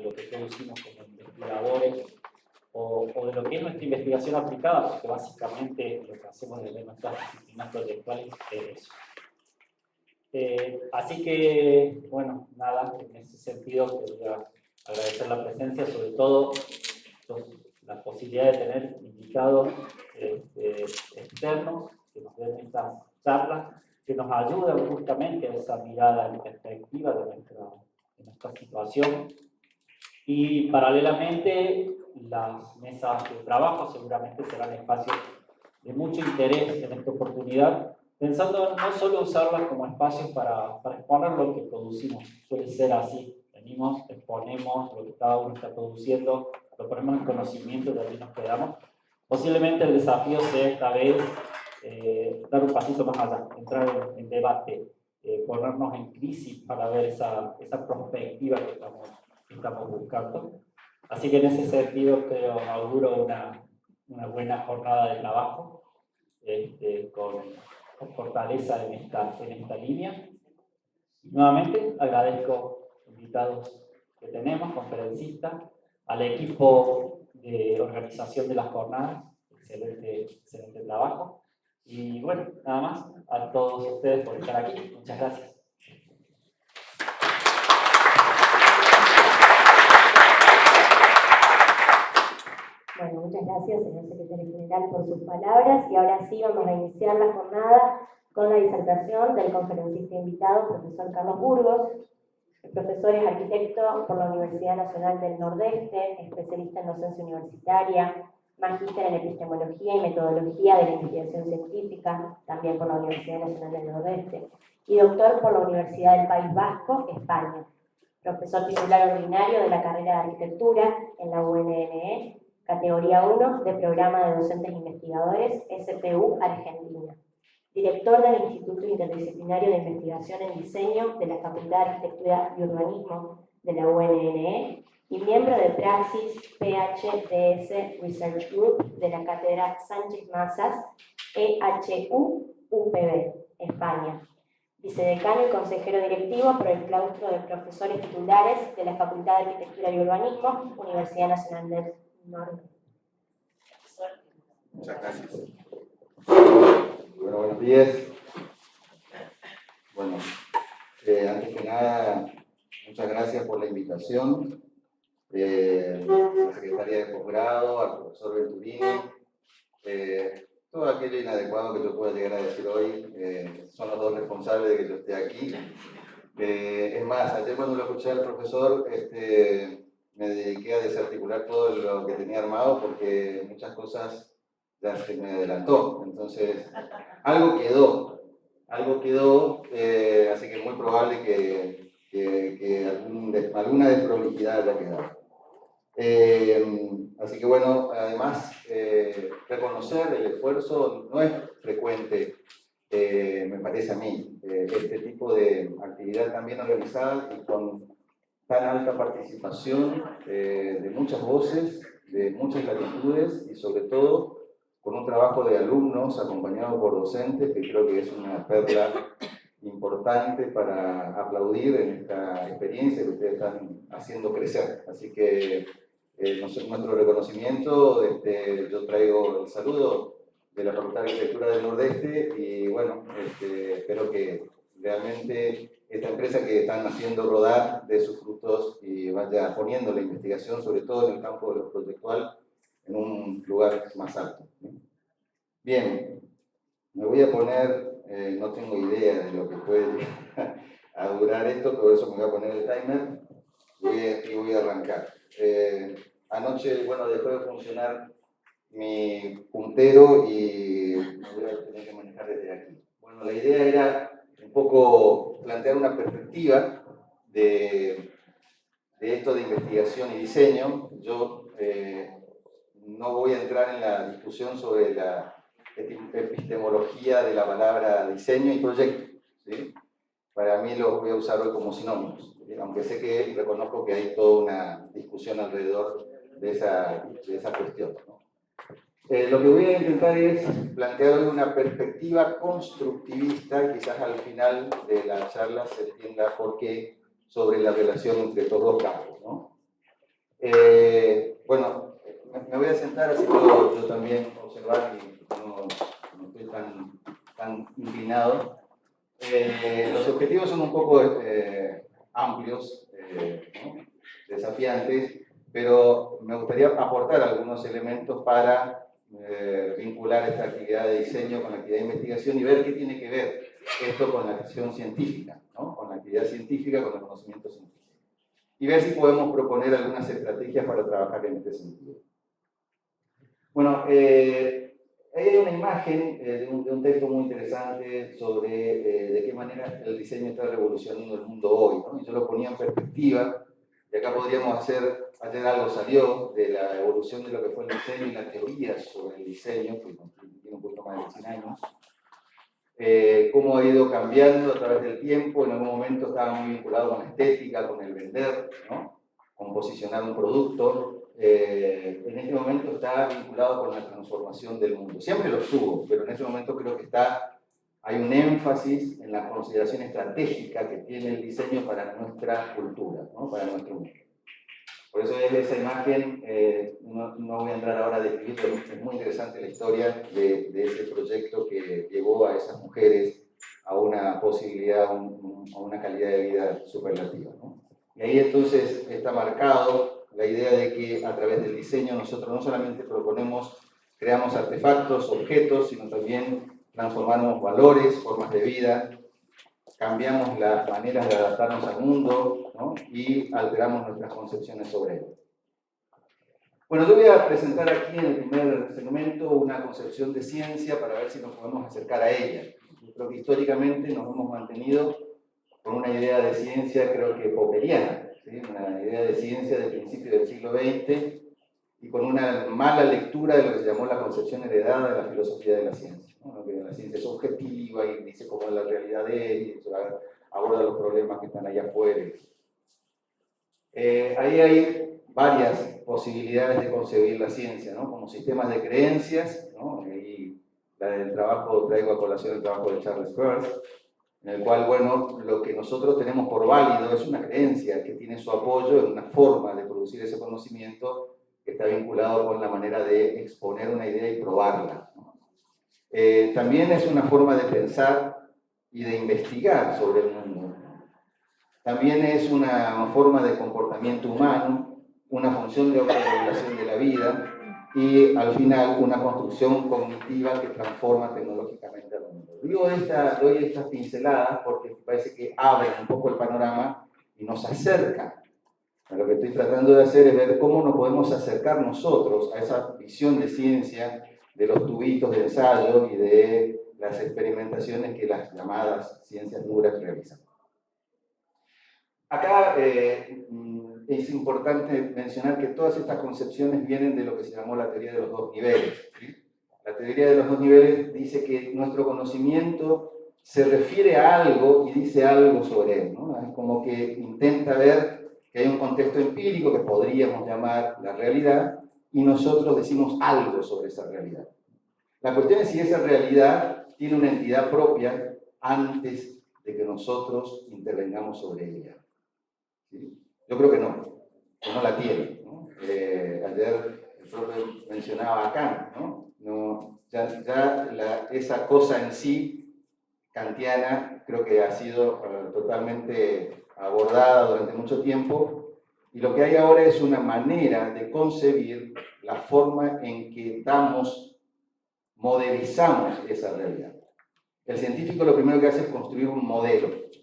lo que producimos como investigadores o de lo que es nuestra investigación aplicada, porque básicamente lo que hacemos desde nuestras disciplinas proyectuales es eso. Así que, bueno, nada, en ese sentido quería agradecer la presencia, sobre todo la posibilidad de tener invitados externos que nos den estas charlas, que nos ayudan justamente a esa mirada en perspectiva de nuestra situación. Y paralelamente, las mesas de trabajo seguramente serán espacios de mucho interés en esta oportunidad, pensando no solo usarlas como espacios para exponer lo que producimos, suele ser así, venimos, exponemos lo que cada uno está produciendo, lo ponemos en conocimiento y de ahí nos quedamos. Posiblemente el desafío sea esta vez dar un pasito más allá, entrar en debate, ponernos en crisis para ver esa perspectiva que estamos buscando. Así que en ese sentido creo auguro una buena jornada de trabajo con fortaleza en esta línea. Nuevamente agradezco a los invitados que tenemos, conferencistas, al equipo de organización de las jornadas, excelente trabajo. Y bueno, nada más, a todos ustedes por estar aquí. Muchas gracias. Bueno, muchas gracias, señor secretario general, por sus palabras. Y ahora sí vamos a iniciar la jornada con la disertación del conferencista invitado, profesor Carlos Burgos. El profesor es arquitecto por la Universidad Nacional del Nordeste, especialista en docencia universitaria, magíster en epistemología y metodología de la investigación científica, también por la Universidad Nacional del Nordeste, y doctor por la Universidad del País Vasco, España. Profesor titular ordinario de la carrera de arquitectura en la UNNE, categoría 1 de Programa de Docentes Investigadores, SPU Argentina. Director del Instituto Interdisciplinario de Investigación en Diseño de la Facultad de Arquitectura y Urbanismo de la UNNE y miembro de Praxis PHDS Research Group de la Cátedra Sánchez Mazas, EHU UPB, España. Vicedecano y consejero directivo por el claustro de profesores titulares de la Facultad de Arquitectura y Urbanismo, Universidad Nacional del Norte. Muchas gracias. Bueno, buenos días. Bueno, antes que nada, muchas gracias por la invitación. A la secretaria de posgrado, al profesor Venturini, todo aquello inadecuado que yo pueda llegar a decir hoy, son los dos responsables de que yo esté aquí. Es más, ayer cuando lo escuché al profesor, me dediqué a desarticular todo lo que tenía armado porque muchas cosas ya se me adelantó. Entonces, algo quedó, así que es muy probable que alguna desprolijidad haya quedado. Así que bueno, además, reconocer el esfuerzo no es frecuente, me parece a mí, este tipo de actividad tan bien organizada y con tan alta participación de muchas voces, de muchas latitudes y sobre todo con un trabajo de alumnos acompañado por docentes que creo que es una perla importante para aplaudir en esta experiencia que ustedes están haciendo crecer. Así que nuestro reconocimiento, yo traigo el saludo de la Facultad de Arquitectura del Nordeste y bueno, espero que realmente esta empresa que están haciendo rodar de sus frutos y vaya poniendo la investigación, sobre todo en el campo de lo proyectual, en un lugar más alto. Bien, me voy a poner, no tengo idea de lo que puede llegar a durar esto, por eso me voy a poner el timer y voy a arrancar. Anoche, bueno, dejó de funcionar mi puntero y me voy a tener que manejar desde aquí. Bueno, la idea era un poco plantear una perspectiva de esto de investigación y diseño. Yo no voy a entrar en la discusión sobre la epistemología de la palabra diseño y proyecto, ¿sí? Para mí los voy a usar hoy como sinónimos, ¿sí? Aunque sé que reconozco que hay toda una discusión alrededor de esa cuestión, ¿no? Lo que voy a intentar es plantear una perspectiva constructivista, quizás al final de la charla se entienda por qué, sobre la relación entre estos dos campos, ¿no? Bueno, me voy a sentar así puedo yo también observar y no estoy tan inclinado. Los objetivos son un poco amplios, ¿no? Desafiantes, pero me gustaría aportar algunos elementos para vincular esta actividad de diseño con la actividad de investigación y ver qué tiene que ver esto con la acción científica, ¿no? Con la actividad científica, con el conocimiento científico. Y ver si podemos proponer algunas estrategias para trabajar en este sentido. Bueno, ahí hay una imagen de un texto muy interesante sobre de qué manera el diseño está revolucionando el mundo hoy, ¿no? Y yo lo ponía en perspectiva, y acá podríamos ayer algo salió de la evolución de lo que fue el diseño y la teoría sobre el diseño, que tiene un poco más de 100 años, cómo ha ido cambiando a través del tiempo. En algún momento estaba muy vinculado con la estética, con el vender, ¿no? Con posicionar un producto. En este momento está vinculado con la transformación del mundo. Siempre lo estuvo, pero en este momento creo que hay un énfasis en la consideración estratégica que tiene el diseño para nuestra cultura, ¿no? Para nuestro mundo. Por eso es esa imagen, no voy a entrar ahora a describir, pero es muy interesante la historia de ese proyecto que llevó a esas mujeres a una posibilidad, a una calidad de vida superlativa, ¿no? Y ahí entonces está marcado la idea de que a través del diseño nosotros no solamente creamos artefactos, objetos, sino también transformamos valores, formas de vida, cambiamos las maneras de adaptarnos al mundo, ¿no? Y alteramos nuestras concepciones sobre él. Bueno, yo voy a presentar aquí en el primer segmento una concepción de ciencia para ver si nos podemos acercar a ella. Yo creo que históricamente nos hemos mantenido con una idea de ciencia, creo que popperiana, ¿sí? Una idea de ciencia del principio del siglo XX y con una mala lectura de lo que se llamó la concepción heredada de la filosofía de la ciencia, ¿no? Que la ciencia es objetiva y dice cómo es la realidad de ella, y aborda los problemas que están allá afuera. Ahí hay varias posibilidades de concebir la ciencia, ¿no? Como sistemas de creencias, ¿no? Y traigo a colación el trabajo de Charles Peirce, en el cual, bueno, lo que nosotros tenemos por válido es una creencia que tiene su apoyo en una forma de producir ese conocimiento que está vinculado con la manera de exponer una idea y probarla, ¿no? También es una forma de pensar y de investigar sobre el mundo. También es una forma de comportamiento humano, una función de autorregulación de la vida y, al final, una construcción cognitiva que transforma tecnológicamente al mundo. Doy estas pinceladas porque parece que abren un poco el panorama y nos acercan. Lo que estoy tratando de hacer es ver cómo nos podemos acercar nosotros a esa visión de ciencia, de los tubitos de ensayo y de las experimentaciones que las llamadas ciencias duras realizan. Acá es importante mencionar que todas estas concepciones vienen de lo que se llamó la teoría de los dos niveles, ¿sí? La teoría de los dos niveles dice que nuestro conocimiento se refiere a algo y dice algo sobre él, ¿no? Es como que intenta ver que hay un contexto empírico que podríamos llamar la realidad y nosotros decimos algo sobre esa realidad. La cuestión es si esa realidad tiene una entidad propia antes de que nosotros intervengamos sobre ella. ¿Sí? Yo creo que no la tiene, ¿no? Ayer el profe mencionaba a Kant, ¿no? Esa cosa en sí, kantiana, creo que ha sido totalmente abordada durante mucho tiempo, y lo que hay ahora es una manera de concebir la forma en que modelizamos esa realidad. El científico lo primero que hace es construir un modelo, ¿sí?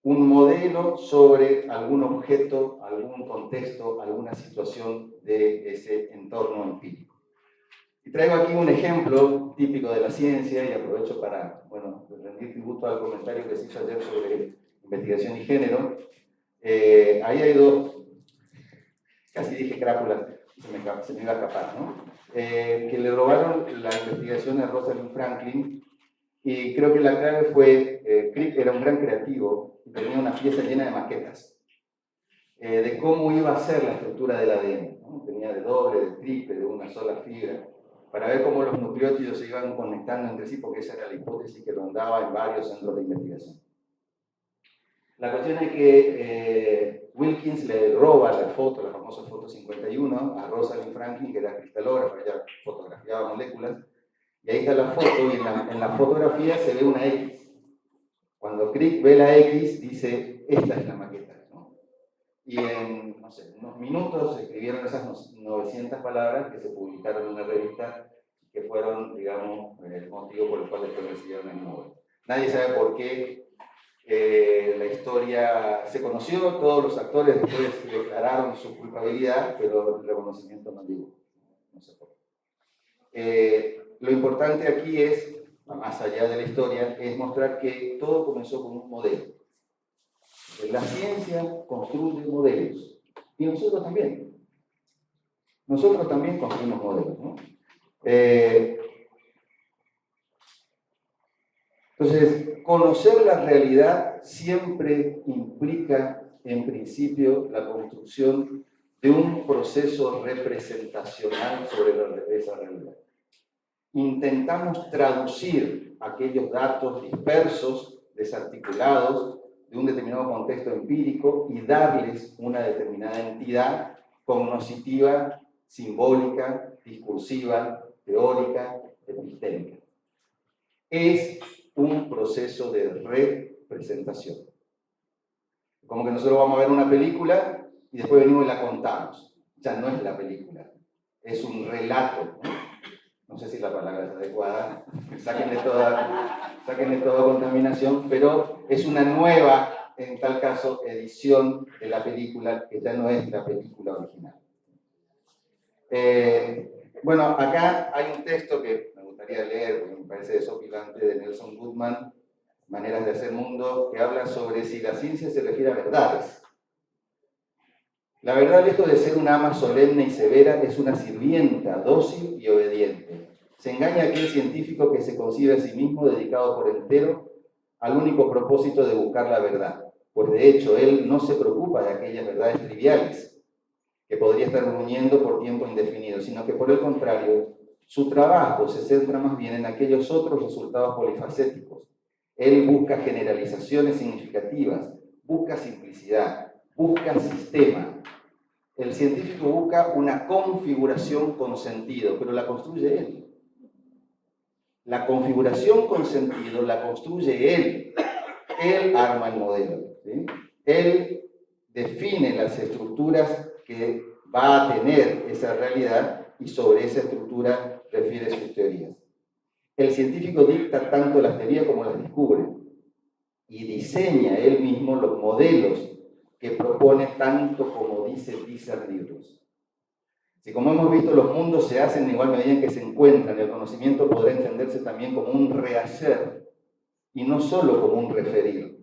Un modelo sobre algún objeto, algún contexto, alguna situación de ese entorno empírico. Y traigo aquí un ejemplo típico de la ciencia y aprovecho para, bueno, rendir tributo al comentario que se hizo ayer sobre investigación y género. Ahí hay dos, casi dije crápulas, se me iba a escapar, ¿no? Que le robaron la investigación a Rosalind Franklin, y creo que la clave fue, Crick era un gran creativo y tenía una pieza llena de maquetas de cómo iba a ser la estructura del ADN, ¿no? Tenía de doble, de triple, de una sola fibra, para ver cómo los nucleótidos se iban conectando entre sí, porque esa era la hipótesis que rondaba en varios centros de investigación. La cuestión es que Wilkins le roba la foto, la famosa foto 51, a Rosalind Franklin, que era cristalógrafa, ella fotografiaba moléculas, y ahí está la foto, y en la fotografía se ve una X. Cuando Crick ve la X, dice, esta es la maqueta, ¿no? Y en, no sé, unos minutos se escribieron esas 900 palabras que se publicaron en una revista, que fueron, digamos, el motivo por el cual después recibieron el Nobel. Nadie sabe por qué la historia se conoció, todos los actores después declararon su culpabilidad, pero el reconocimiento no llegó. No sé por qué. Lo importante aquí es, más allá de la historia, es mostrar que todo comenzó con un modelo. La ciencia construye modelos, y nosotros también. Nosotros también construimos modelos, ¿no? Entonces, conocer la realidad siempre implica, en principio, la construcción de un proceso representacional sobre esa realidad. Intentamos traducir aquellos datos dispersos, desarticulados, de un determinado contexto empírico y darles una determinada entidad cognoscitiva, simbólica, discursiva, teórica, epistémica. Es un proceso de representación. Como que nosotros vamos a ver una película y después venimos y la contamos. Ya no es la película, es un relato, ¿no? No sé si la palabra es adecuada, sáquenle toda contaminación, pero es una nueva, en tal caso, edición de la película, que ya no es la película original. Bueno, acá hay un texto que me gustaría leer, porque me parece desopilante, de Nelson Goodman, Maneras de hacer mundo, que habla sobre si la ciencia se refiere a verdades. La verdad, lejos de ser una ama solemne y severa, es una sirvienta, dócil y obediente. Se engaña aquel científico que se concibe a sí mismo dedicado por entero al único propósito de buscar la verdad, pues de hecho él no se preocupa de aquellas verdades triviales que podría estar gruñendo por tiempo indefinido, sino que por el contrario, su trabajo se centra más bien en aquellos otros resultados polifacéticos. Él busca generalizaciones significativas, busca simplicidad, busca sistema. El científico busca una configuración con sentido, pero la construye él. La configuración con sentido la construye él. Él arma el modelo, ¿sí? Él define las estructuras que va a tener esa realidad y sobre esa estructura refiere sus teorías. El científico dicta tanto las teorías como las descubre y diseña él mismo los modelos que propone tanto como dice discernirlos. Si, como hemos visto, los mundos se hacen en igual medida en que se encuentran, el conocimiento podrá entenderse también como un rehacer y no solo como un referir.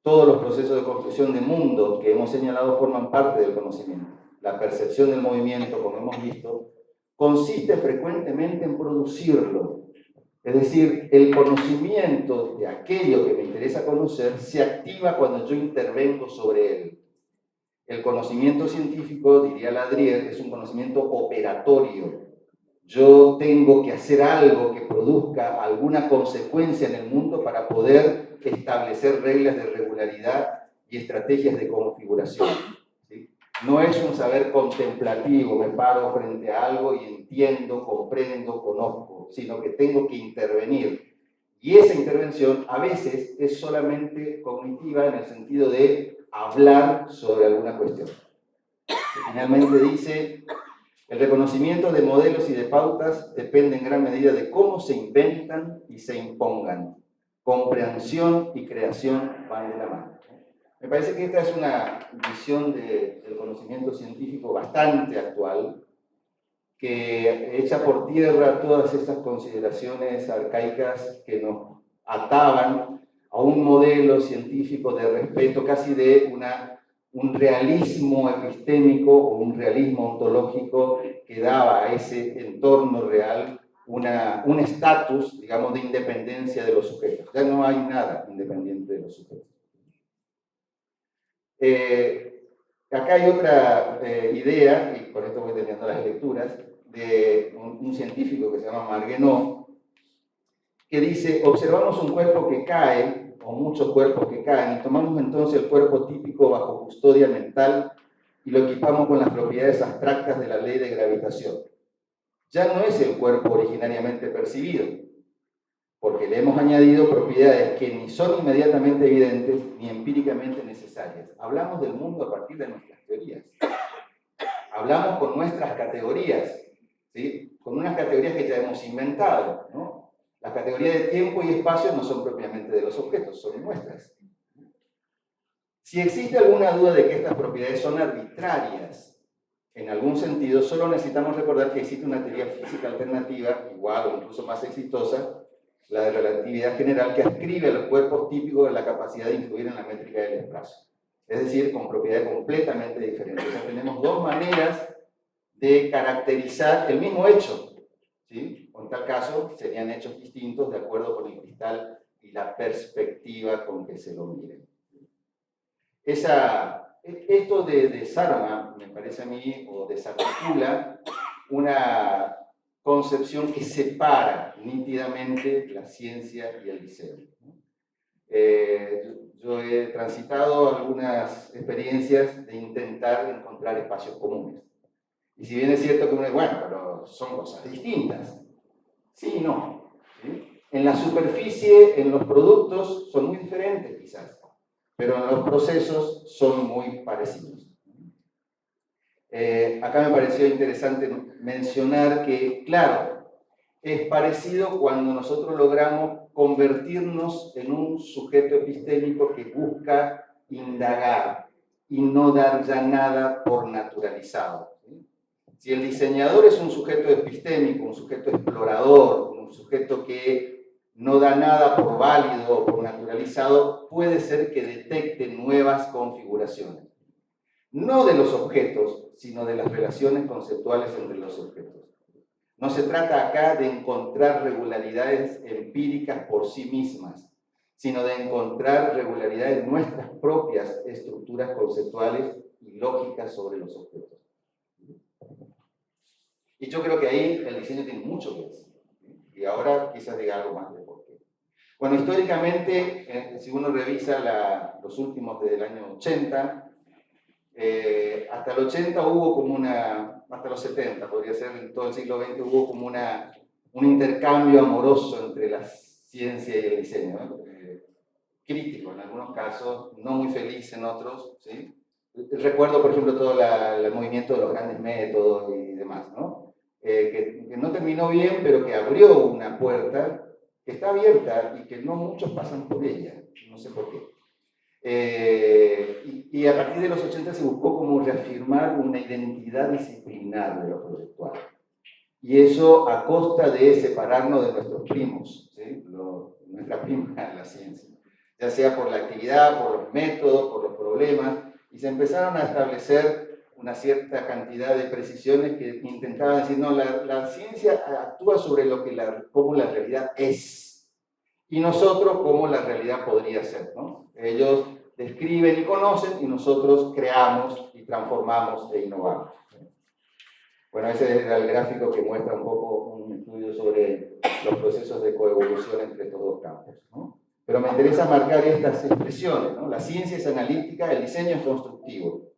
Todos los procesos de construcción de mundos que hemos señalado forman parte del conocimiento. La percepción del movimiento, como hemos visto, consiste frecuentemente en producirlo. Es decir, el conocimiento de aquello que me interesa conocer se activa cuando yo intervengo sobre él. El conocimiento científico, diría Ladrier, es un conocimiento operatorio. Yo tengo que hacer algo que produzca alguna consecuencia en el mundo para poder establecer reglas de regularidad y estrategias de configuración, ¿sí? No es un saber contemplativo, me paro frente a algo y entiendo, comprendo, conozco, sino que tengo que intervenir. Y esa intervención a veces es solamente cognitiva en el sentido de hablar sobre alguna cuestión. Y finalmente dice, el reconocimiento de modelos y de pautas depende en gran medida de cómo se inventan y se impongan. Comprensión y creación van de la mano. Me parece que esta es una visión del conocimiento científico bastante actual, que echa por tierra todas estas consideraciones arcaicas que nos ataban a un modelo científico de respeto, casi de un realismo epistémico o un realismo ontológico que daba a ese entorno real un estatus, digamos, de independencia de los sujetos. Ya no hay nada independiente de los sujetos. Acá hay otra idea, y con esto voy teniendo las lecturas, de un científico que se llama Marguenot, que dice, observamos un cuerpo que cae, o muchos cuerpos que caen, y tomamos entonces el cuerpo típico bajo custodia mental y lo equipamos con las propiedades abstractas de la ley de gravitación. Ya no es el cuerpo originariamente percibido, porque le hemos añadido propiedades que ni son inmediatamente evidentes ni empíricamente necesarias. Hablamos del mundo a partir de nuestras teorías. Hablamos con nuestras categorías, ¿sí? Con unas categorías que ya hemos inventado, ¿no? Las categorías de tiempo y espacio no son propiamente de los objetos, son nuestras. Si existe alguna duda de que estas propiedades son arbitrarias, en algún sentido, solo necesitamos recordar que existe una teoría física alternativa, igual o incluso más exitosa, la de relatividad general, que ascribe a los cuerpos típicos la capacidad de influir en la métrica del espacio. Es decir, con propiedades completamente diferentes. O sea, tenemos dos maneras de caracterizar el mismo hecho, ¿sí? O en tal caso, serían hechos distintos de acuerdo con el cristal y la perspectiva con que se lo miren. Esto desarma, me parece a mí, o desarticula una concepción que separa nítidamente la ciencia y el diseño. Yo he transitado algunas experiencias de intentar encontrar espacios comunes. Y si bien es cierto que uno dice, bueno, pero son cosas distintas. Sí y no. ¿Sí? En la superficie, en los productos, son muy diferentes quizás, pero en los procesos son muy parecidos. Acá me pareció interesante mencionar que, claro, es parecido cuando nosotros logramos convertirnos en un sujeto epistémico que busca indagar y no dar ya nada por naturalizado. ¿Sí? Si el diseñador es un sujeto epistémico, un sujeto explorador, un sujeto que no da nada por válido o por naturalizado, puede ser que detecte nuevas configuraciones. No de los objetos, sino de las relaciones conceptuales entre los objetos. No se trata acá de encontrar regularidades empíricas por sí mismas, sino de encontrar regularidades en nuestras propias estructuras conceptuales y lógicas sobre los objetos. Y yo creo que ahí el diseño tiene mucho que decir. Y ahora quizás diga algo más de por qué. Bueno, históricamente, si uno revisa los últimos desde el año 80, hasta el 80 hubo como hasta los 70, podría ser en todo el siglo XX, hubo como un intercambio amoroso entre la ciencia y el diseño, ¿no? Crítico en algunos casos, no muy feliz en otros, ¿sí? Recuerdo, por ejemplo, todo el movimiento de los grandes métodos y demás, ¿no? Que no terminó bien, pero que abrió una puerta que está abierta y que no muchos pasan por ella, no sé por qué. Y a partir de los 80 se buscó como reafirmar una identidad disciplinar de lo proyectual. Y eso a costa de separarnos de nuestros primos, ¿sí? Nuestra prima, la ciencia. Ya sea por la actividad, por los métodos, por los problemas, y se empezaron a establecer una cierta cantidad de precisiones que intentaban decir, no, la ciencia actúa sobre cómo la realidad es, y nosotros cómo la realidad podría ser, ¿no? Ellos describen y conocen, y nosotros creamos y transformamos e innovamos. Bueno, ese era el gráfico que muestra un poco un estudio sobre los procesos de coevolución entre estos dos campos, ¿no? Pero me interesa marcar estas expresiones, ¿no? La ciencia es analítica, el diseño es constructivo.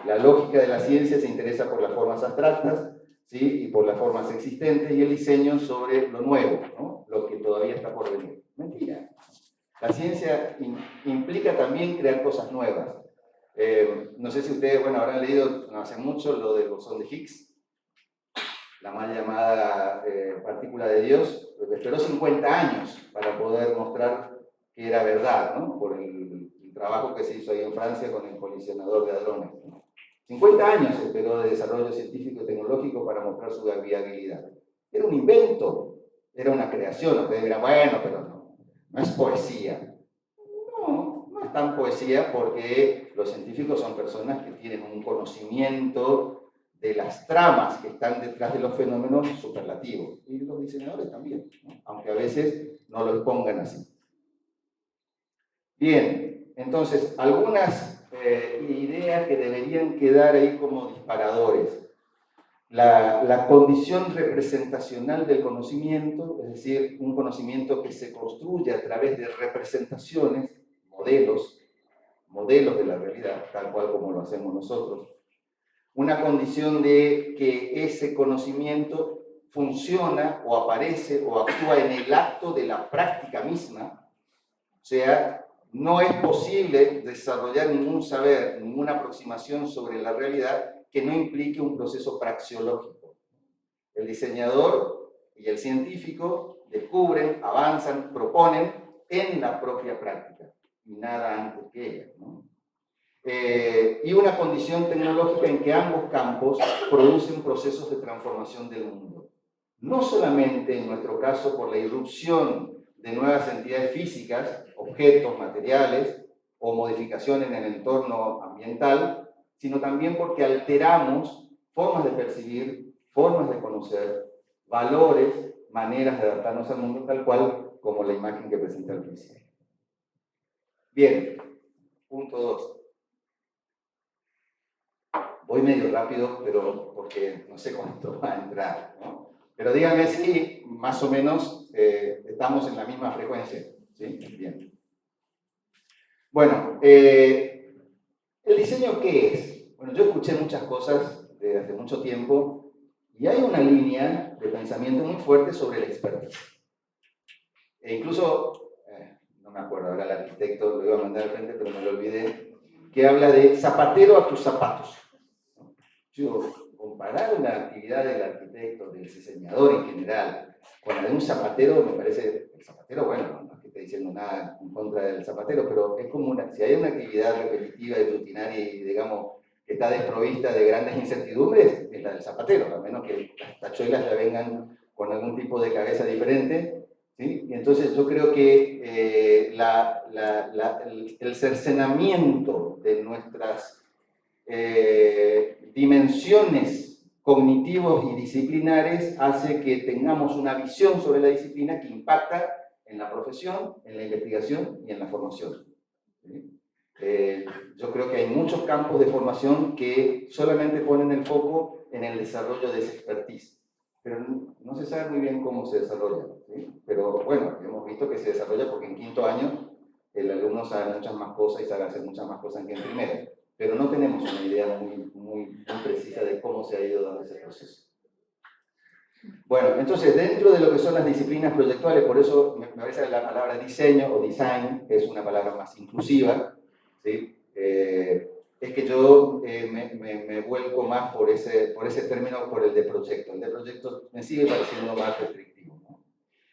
La lógica de la ciencia se interesa por las formas abstractas, ¿sí? Y por las formas existentes, y el diseño sobre lo nuevo, ¿no? Lo que todavía está por venir. Mentira. La ciencia implica también crear cosas nuevas. No sé si ustedes, bueno, habrán leído no hace mucho lo del bosón de Higgs, la mal llamada partícula de Dios, que esperó 50 años para poder mostrar que era verdad, ¿no? Por el trabajo que se hizo ahí en Francia con el colisionador de hadrones, ¿no? 50 años esperó de desarrollo científico y tecnológico para mostrar su viabilidad. Era un invento, era una creación. Ustedes dirán, bueno, pero no es poesía. No es tan poesía, porque los científicos son personas que tienen un conocimiento de las tramas que están detrás de los fenómenos superlativos. Y los diseñadores también, ¿no? Aunque a veces no lo expongan así. Bien, entonces, algunas ideas que deberían quedar ahí como disparadores. La condición representacional del conocimiento, es decir, un conocimiento que se construye a través de representaciones, modelos de la realidad, tal cual como lo hacemos nosotros. Una condición de que ese conocimiento funciona o aparece o actúa en el acto de la práctica misma. O sea, no es posible desarrollar ningún saber, ninguna aproximación sobre la realidad que no implique un proceso praxeológico. El diseñador y el científico descubren, avanzan, proponen en la propia práctica y nada antes que ella, ¿no? Y una condición tecnológica en que ambos campos producen procesos de transformación del mundo. No solamente en nuestro caso por la irrupción de nuevas entidades físicas, objetos, materiales o modificaciones en el entorno ambiental, sino también porque alteramos formas de percibir, formas de conocer, valores, maneras de adaptarnos al mundo tal cual como la imagen que presenté al principio. Bien, punto 2. Voy medio rápido, pero porque no sé cuánto va a entrar, ¿no? Pero díganme si más o menos estamos en la misma frecuencia, ¿sí? Bien. Bueno, ¿el diseño qué es? Bueno, yo escuché muchas cosas desde hace mucho tiempo y hay una línea de pensamiento muy fuerte sobre el expertise. E incluso, no me acuerdo ahora el arquitecto, lo iba a mandar al frente, pero me lo olvidé, que habla de zapatero a tus zapatos. Yo, comparar una actividad del arquitecto, del diseñador en general, con la de un zapatero, me parece, el zapatero, bueno, no es que esté diciendo nada en contra del zapatero, pero es como si hay una actividad repetitiva y rutinaria y, digamos, que está desprovista de grandes incertidumbres, es la del zapatero, a menos que las tachuelas ya vengan con algún tipo de cabeza diferente, ¿sí? Y entonces yo creo que el cercenamiento de nuestras dimensiones cognitivos y disciplinares hace que tengamos una visión sobre la disciplina que impacta en la profesión, en la investigación y en la formación. ¿Sí? Yo creo que hay muchos campos de formación que solamente ponen el foco en el desarrollo de esa expertise, pero no se sabe muy bien cómo se desarrolla, ¿sí? Pero bueno, hemos visto que se desarrolla porque en quinto año el alumno sabe muchas más cosas y sabe hacer muchas más cosas que en primero, pero no tenemos una idea muy precisa de cómo se ha ido dando ese proceso. Bueno, entonces dentro de lo que son las disciplinas proyectuales, por eso me parece la palabra diseño o design, que es una palabra más inclusiva, ¿sí? Es que yo me vuelco más por ese término, por el de proyecto. El de proyecto me sigue pareciendo más restrictivo, ¿no?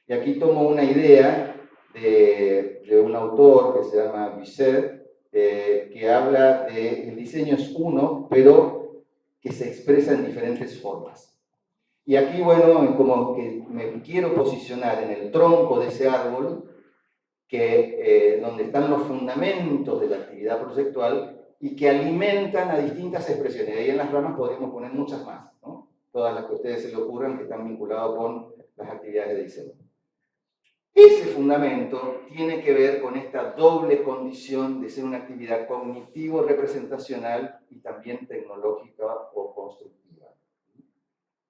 Y aquí tomo una idea de un autor que se llama Bisset, que habla de el diseño es uno, pero que se expresa en diferentes formas. Y aquí, bueno, como que me quiero posicionar en el tronco de ese árbol, donde están los fundamentos de la actividad proyectual y que alimentan a distintas expresiones. Ahí en las ramas podemos poner muchas más, ¿no? Todas las que a ustedes se le ocurran que están vinculadas con las actividades de diseño. Ese fundamento tiene que ver con esta doble condición de ser una actividad cognitivo-representacional y también tecnológica o constructiva.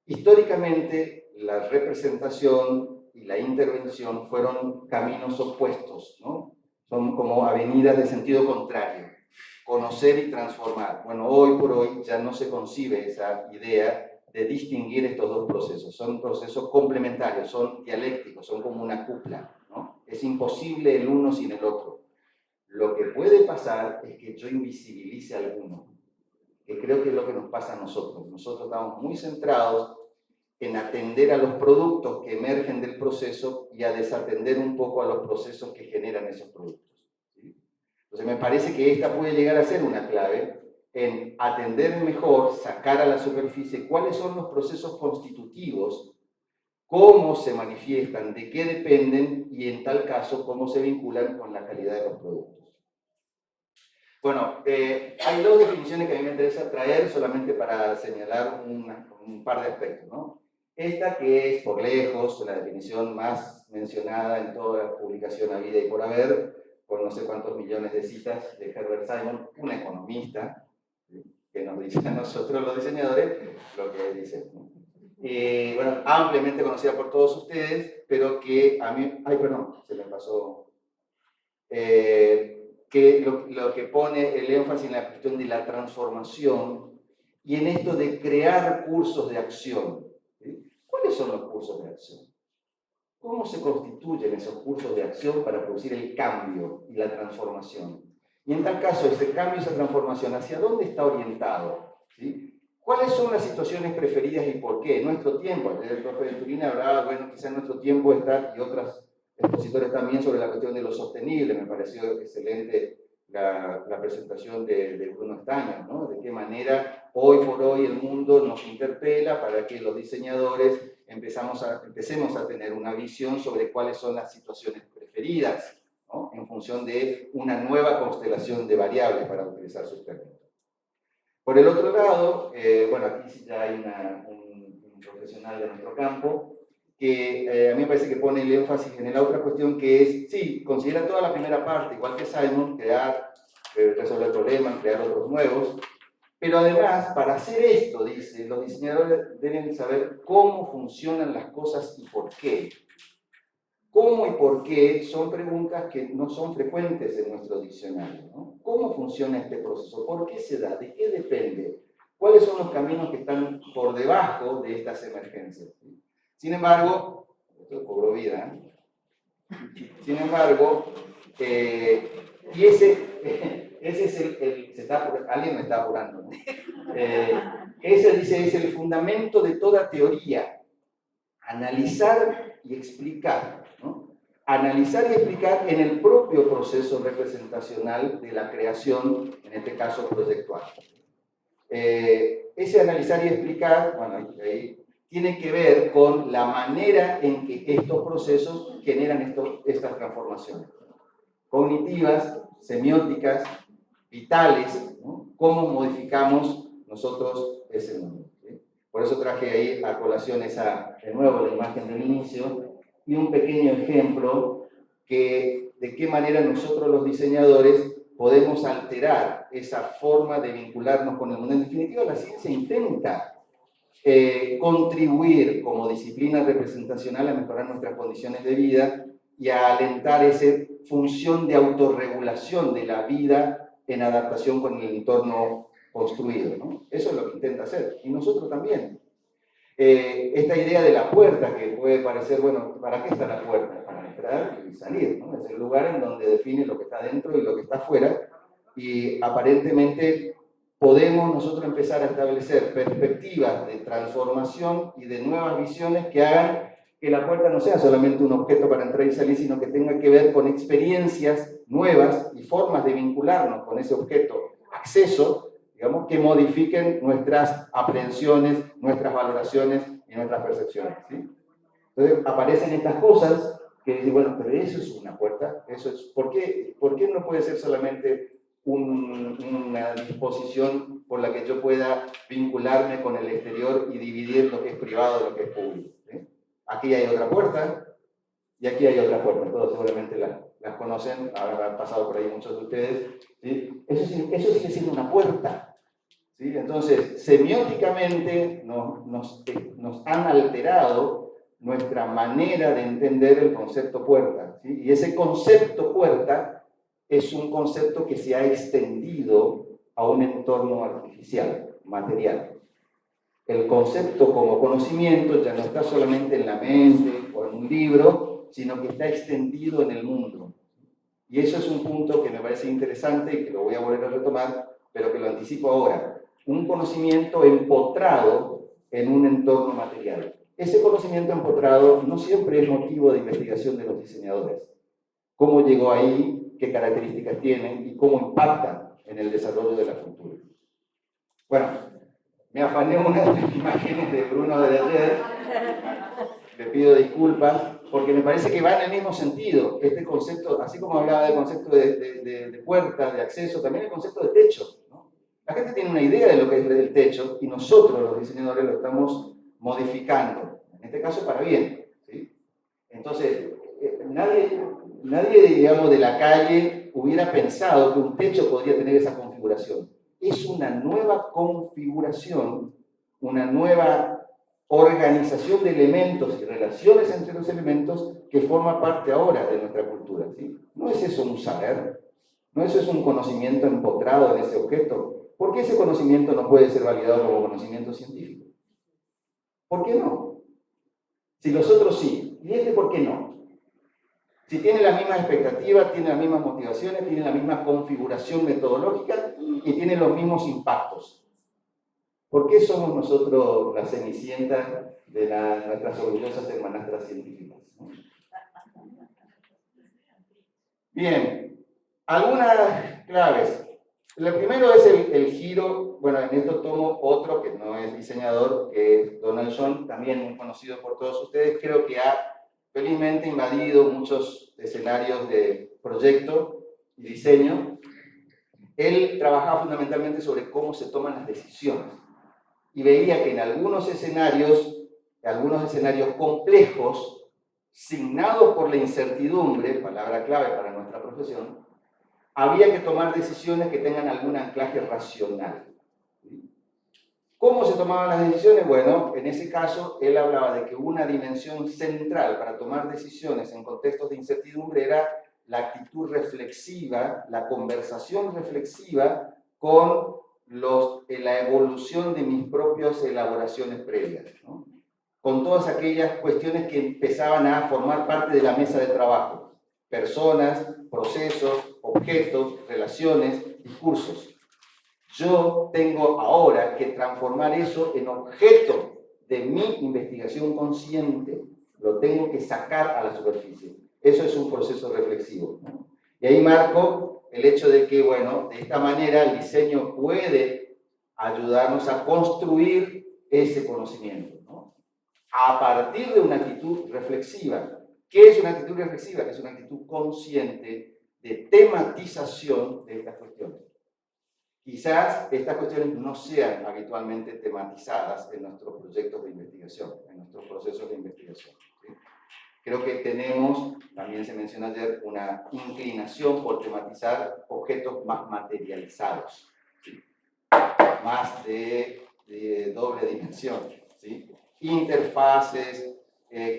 Históricamente, la representación y la intervención fueron caminos opuestos, ¿no? Son como avenidas de sentido contrario, conocer y transformar. Bueno, hoy por hoy ya no se concibe esa idea de distinguir estos dos procesos. Son procesos complementarios, son dialécticos, son como una cupla, ¿no? Es imposible el uno sin el otro. Lo que puede pasar es que yo invisibilice alguno, que creo que es lo que nos pasa a nosotros. Nosotros estamos muy centrados en atender a los productos que emergen del proceso y a desatender un poco a los procesos que generan esos productos, ¿sí? Entonces me parece que esta puede llegar a ser una clave en atender mejor, sacar a la superficie cuáles son los procesos constitutivos, cómo se manifiestan, de qué dependen y en tal caso cómo se vinculan con la calidad de los productos. Bueno, hay dos definiciones que a mí me interesa traer solamente para señalar un par de aspectos, ¿no? Esta que es por lejos la definición más mencionada en toda la publicación habida y por haber, con no sé cuántos millones de citas de Herbert Simon, un economista, ¿sí? Que nos dice a nosotros los diseñadores lo que dice. Bueno, ampliamente conocida por todos ustedes, pero que a mí... Ay, perdón, se me pasó... que lo que pone el énfasis en la cuestión de la transformación y en esto de crear cursos de acción. ¿Sí? ¿Cuáles son los cursos de acción? ¿Cómo se constituyen esos cursos de acción para producir el cambio y la transformación? Y en tal caso, ese cambio y esa transformación, ¿hacia dónde está orientado? ¿Sí? ¿Cuáles son las situaciones preferidas y por qué? Nuestro tiempo, el profe Venturina hablaba, bueno, quizás nuestro tiempo está, y otros expositores también, sobre la cuestión de lo sostenible. Me pareció excelente la presentación de Bruno Estaño, ¿no? De qué manera hoy por hoy el mundo nos interpela para que los diseñadores empecemos a tener una visión sobre cuáles son las situaciones preferidas, ¿no? En función de una nueva constelación de variables, para utilizar sus términos. Por el otro lado, bueno, aquí sí ya hay un profesional de nuestro campo que a mí me parece que pone el énfasis en la otra cuestión, que es, sí, considera toda la primera parte, igual que Simon, crear, resolver problemas, crear otros nuevos, pero además, para hacer esto, dice, los diseñadores deben saber cómo funcionan las cosas y por qué. ¿Cómo y por qué? Son preguntas que no son frecuentes en nuestro diccionario, ¿no? ¿Cómo funciona este proceso? ¿Por qué se da? ¿De qué depende? ¿Cuáles son los caminos que están por debajo de estas emergencias? Sin embargo, esto cobró vida, ¿eh? Sin embargo, y ese es alguien me está apurando, ¿no? Ese dice, es el fundamento de toda teoría. Analizar y explicar, ¿no? Analizar y explicar en el propio proceso representacional de la creación, en este caso proyectual. Ese analizar y explicar, bueno, ahí tiene que ver con la manera en que estos procesos generan estas transformaciones cognitivas, semióticas, vitales, ¿no? Cómo modificamos nosotros ese mundo, ¿sí? Por eso traje ahí a colación de nuevo la imagen del inicio y un pequeño ejemplo de qué manera nosotros los diseñadores podemos alterar esa forma de vincularnos con el mundo. En definitiva, la ciencia intenta contribuir como disciplina representacional a mejorar nuestras condiciones de vida y a alentar esa función de autorregulación de la vida en adaptación con el entorno construido, ¿no? Eso es lo que intenta hacer, y nosotros también. Esta idea de la puerta, que puede parecer, bueno, ¿para qué está la puerta? Para entrar y salir, ¿no? Es el lugar en donde define lo que está dentro y lo que está afuera, y aparentemente podemos nosotros empezar a establecer perspectivas de transformación y de nuevas visiones que hagan que la puerta no sea solamente un objeto para entrar y salir, sino que tenga que ver con experiencias nuevas y formas de vincularnos con ese objeto, acceso, digamos, que modifiquen nuestras aprehensiones, nuestras valoraciones y nuestras percepciones, ¿sí? Entonces aparecen estas cosas que dicen, bueno, pero eso es una puerta, eso es, ¿por qué no puede ser solamente una disposición por la que yo pueda vincularme con el exterior y dividir lo que es privado de lo que es público, ¿sí? Aquí hay otra puerta y aquí hay otra puerta, todos seguramente las conocen, habrán pasado por ahí muchos de ustedes, ¿sí? Eso sigue siendo una puerta, ¿sí? Entonces, semióticamente nos han alterado nuestra manera de entender el concepto puerta, ¿sí? Y ese concepto puerta es un concepto que se ha extendido a un entorno artificial, material. El concepto como conocimiento ya no está solamente en la mente o en un libro, sino que está extendido en el mundo. Y eso es un punto que me parece interesante y que lo voy a volver a retomar, pero que lo anticipo ahora. Un conocimiento empotrado en un entorno material. Ese conocimiento empotrado no siempre es motivo de investigación de los diseñadores. ¿Cómo llegó ahí? ¿Qué características tienen? ¿Y cómo impactan en el desarrollo de la cultura? Bueno, me afané una de las imágenes de Bruno de ayer. Le pido disculpas, porque me parece que va en el mismo sentido. Este concepto, así como hablaba del concepto de puerta, de acceso, también el concepto de techo, ¿no? La gente tiene una idea de lo que es el techo y nosotros, los diseñadores, lo estamos modificando. En este caso, para bien, ¿sí? Entonces, nadie, digamos, de la calle hubiera pensado que un techo podría tener esa configuración. Es una nueva configuración, una nueva organización de elementos y relaciones entre los elementos que forma parte ahora de nuestra cultura, ¿sí? No es eso un saber, ¿No eso es un conocimiento empotrado en ese objeto? ¿Por qué ese conocimiento no puede ser validado como conocimiento científico? ¿Por qué no? Si los otros sí, ¿y este por qué no? Si tiene la misma expectativa, tiene las mismas motivaciones, tiene la misma configuración metodológica y tiene los mismos impactos. ¿Por qué somos nosotros la cenicienta de nuestras orgullosas hermanastras científicas? Bien, algunas claves. Lo primero es el giro, bueno, en esto tomo otro que no es diseñador, que es Donald John, también muy conocido por todos ustedes, creo que ha felizmente invadido muchos escenarios de proyecto y diseño. Él trabajaba fundamentalmente sobre cómo se toman las decisiones y veía que en algunos escenarios complejos, signados por la incertidumbre, palabra clave para nuestra profesión, había que tomar decisiones que tengan algún anclaje racional. ¿Cómo se tomaban las decisiones? Bueno, en ese caso, él hablaba de que una dimensión central para tomar decisiones en contextos de incertidumbre era la actitud reflexiva, la conversación reflexiva con la evolución de mis propias elaboraciones previas, ¿no? Con todas aquellas cuestiones que empezaban a formar parte de la mesa de trabajo. Personas, procesos, objetos, relaciones, discursos. Yo tengo ahora que transformar eso en objeto de mi investigación consciente, lo tengo que sacar a la superficie. Eso es un proceso reflexivo, ¿no? Y ahí marco el hecho de que, bueno, de esta manera el diseño puede ayudarnos a construir ese conocimiento, ¿no? A partir de una actitud reflexiva. ¿Qué es una actitud reflexiva? Es una actitud consciente de tematización de estas cuestiones. Quizás estas cuestiones no sean habitualmente tematizadas en nuestros proyectos de investigación, en nuestros procesos de investigación, ¿sí? Creo que tenemos, también se mencionó ayer, una inclinación por tematizar objetos más materializados, ¿sí? Más de doble dimensión, ¿sí? Interfaces,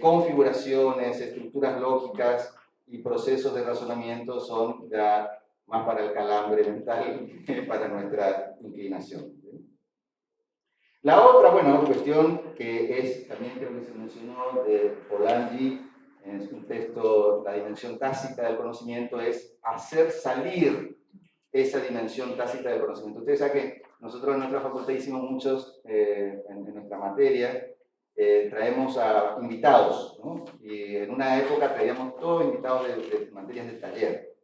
configuraciones, estructuras lógicas y procesos de razonamiento son ya más para el calambre mental que para nuestra inclinación. La otra, bueno, cuestión que es, también creo que se mencionó de Polanyi en su texto La dimensión tácita del conocimiento, es hacer salir esa dimensión tácita del conocimiento. Ustedes saben que nosotros en nuestra facultad hicimos muchos, en nuestra materia, traemos a invitados, ¿no? Y en una época traíamos todos invitados de materias del taller.